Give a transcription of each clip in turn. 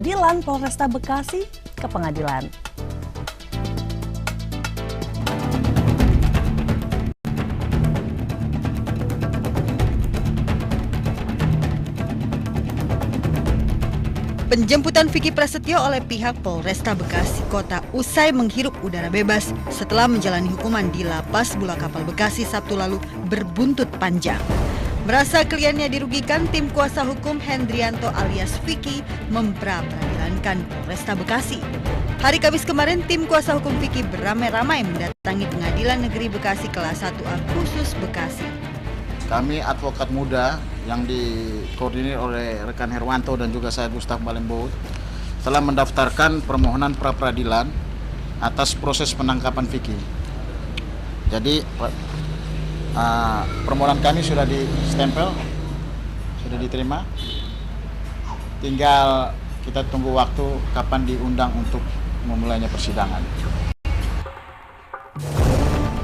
Dilan Polresta Bekasi ke pengadilan. Penjemputan Vicky Prasetyo oleh pihak Polresta Bekasi Kota usai menghirup udara bebas setelah menjalani hukuman di Lapas Bula Kapal Bekasi Sabtu lalu berbuntut panjang. Merasa kliennya dirugikan, tim kuasa hukum Hendrianto alias Vicky mempra-peradilankan Polresta Bekasi. Hari Kamis kemarin, tim kuasa hukum Vicky beramai-ramai mendatangi Pengadilan Negeri Bekasi Kelas 1A khusus Bekasi. Kami advokat muda yang dikoordinir oleh rekan Herwanto dan juga saya Gustaf Balembo telah mendaftarkan permohonan pra-peradilan atas proses penangkapan Vicky. Jadi permohonan kami sudah di-stempel, sudah diterima. Tinggal kita tunggu waktu kapan diundang untuk memulainya persidangan.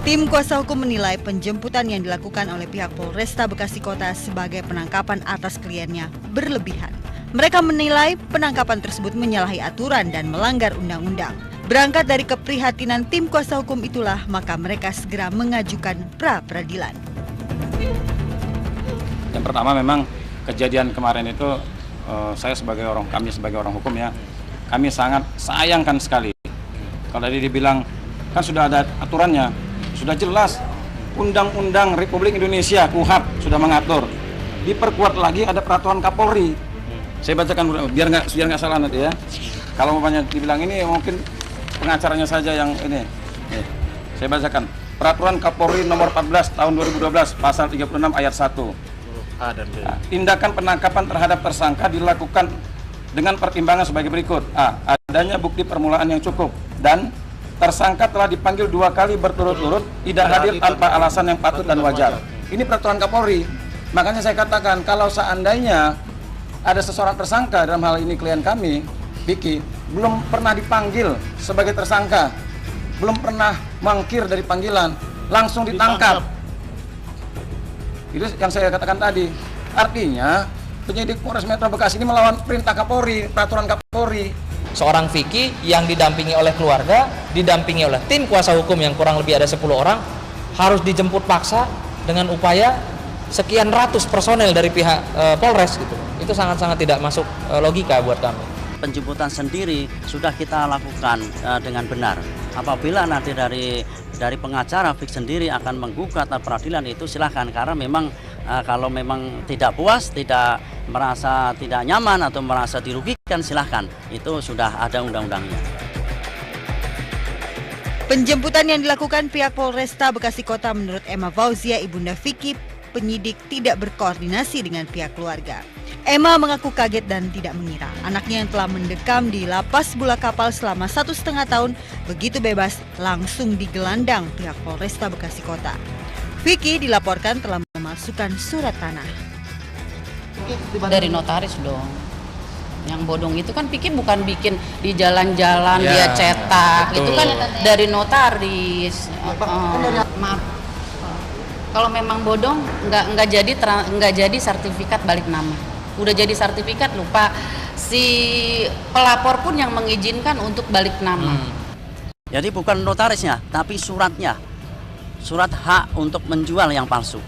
Tim kuasa hukum menilai penjemputan yang dilakukan oleh pihak Polresta Bekasi Kota sebagai penangkapan atas kliennya berlebihan. Mereka menilai penangkapan tersebut menyalahi aturan dan melanggar undang-undang. Berangkat dari keprihatinan tim kuasa hukum itulah, maka mereka segera mengajukan pra-peradilan. Yang pertama memang kejadian kemarin itu kami sebagai orang hukum ya, kami sangat sayangkan sekali. Kalau tadi dibilang kan sudah ada aturannya. Sudah jelas, Undang-Undang Republik Indonesia KUHP sudah mengatur. Diperkuat lagi ada peraturan Kapolri. Saya bacakan biar nggak salah nanti ya. Kalau umpamanya dibilang ini mungkin pengacaranya saja yang ini. Nih, saya bacakan. Peraturan Kapolri nomor 14 tahun 2012 pasal 36 ayat 1. Nah, tindakan penangkapan terhadap tersangka dilakukan dengan pertimbangan sebagai berikut. A. Adanya bukti permulaan yang cukup dan tersangka telah dipanggil 2 kali berturut-turut, tidak hadir tanpa alasan yang patut dan wajar. Ini peraturan Kapolri. Makanya saya katakan kalau seandainya ada seseorang tersangka, dalam hal ini klien kami, Vicky, belum pernah dipanggil sebagai tersangka, belum pernah mangkir dari panggilan, langsung ditangkap. Itu yang saya katakan tadi. Artinya penyidik Polres Metro Bekasi ini melawan perintah Kapolri, peraturan Kapolri. Seorang Vicky yang didampingi oleh keluarga, didampingi oleh tim kuasa hukum yang kurang lebih ada 10 orang, harus dijemput paksa dengan upaya sekian ratus personel dari pihak Polres gitu. Itu sangat-sangat tidak masuk logika buat kami. Penjemputan sendiri sudah kita lakukan dengan benar. Apabila nanti dari pengacara Vicky sendiri akan menggugat peradilan itu silahkan, karena memang kalau memang tidak puas, tidak merasa tidak nyaman atau merasa dirugikan, silahkan. Itu sudah ada undang-undangnya. Penjemputan yang dilakukan pihak Polresta Bekasi Kota menurut Emma Fauzia, ibunda Vicky, penyidik tidak berkoordinasi dengan pihak keluarga. Emma mengaku kaget dan tidak mengira anaknya yang telah mendekam di Lapas Bula Kapal selama 1,5 tahun begitu bebas langsung digelandang pihak Polresta Bekasi Kota. Vicky dilaporkan telah memasukkan surat tanah. Dari notaris dong. Yang bodong itu kan Vicky bukan bikin di jalan-jalan dia cetak, itu kan dari notaris. Maaf. Kalau memang bodong nggak jadi sertifikat balik nama. Udah jadi sertifikat lupa, si pelapor pun yang mengizinkan untuk balik nama. Jadi bukan notarisnya, tapi suratnya. Surat hak untuk menjual yang palsu.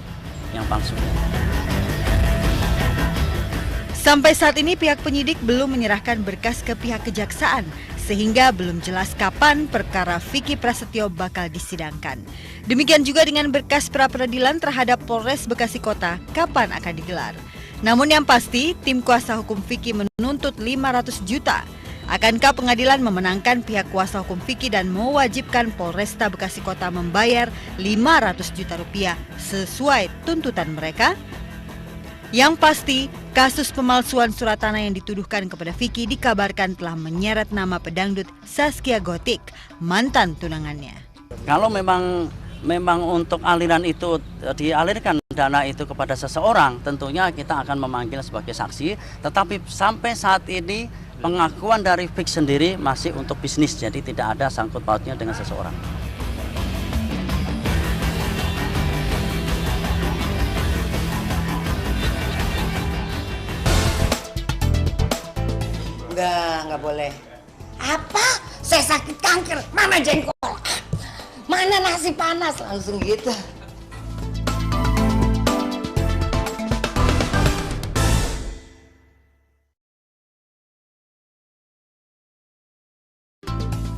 Sampai saat ini pihak penyidik belum menyerahkan berkas ke pihak kejaksaan, sehingga belum jelas kapan perkara Vicky Prasetyo bakal disidangkan. Demikian juga dengan berkas pra-peradilan terhadap Polres Bekasi Kota kapan akan digelar. Namun yang pasti, tim kuasa hukum Vicky menuntut 500 juta. Akankah pengadilan memenangkan pihak kuasa hukum Vicky dan mewajibkan Polresta Bekasi Kota membayar 500 juta rupiah sesuai tuntutan mereka? Yang pasti, kasus pemalsuan surat tanah yang dituduhkan kepada Vicky dikabarkan telah menyeret nama pedangdut Zaskia Gotik, mantan tunangannya. Kalau memang untuk aliran itu dialirkan dana itu kepada seseorang, tentunya kita akan memanggil sebagai saksi. Tetapi sampai saat ini pengakuan dari Vicky sendiri masih untuk bisnis, jadi tidak ada sangkut pautnya dengan seseorang. Enggak, nggak boleh. Apa? Saya sakit kanker, mana jengkol? Mana nasi panas? Langsung gitu.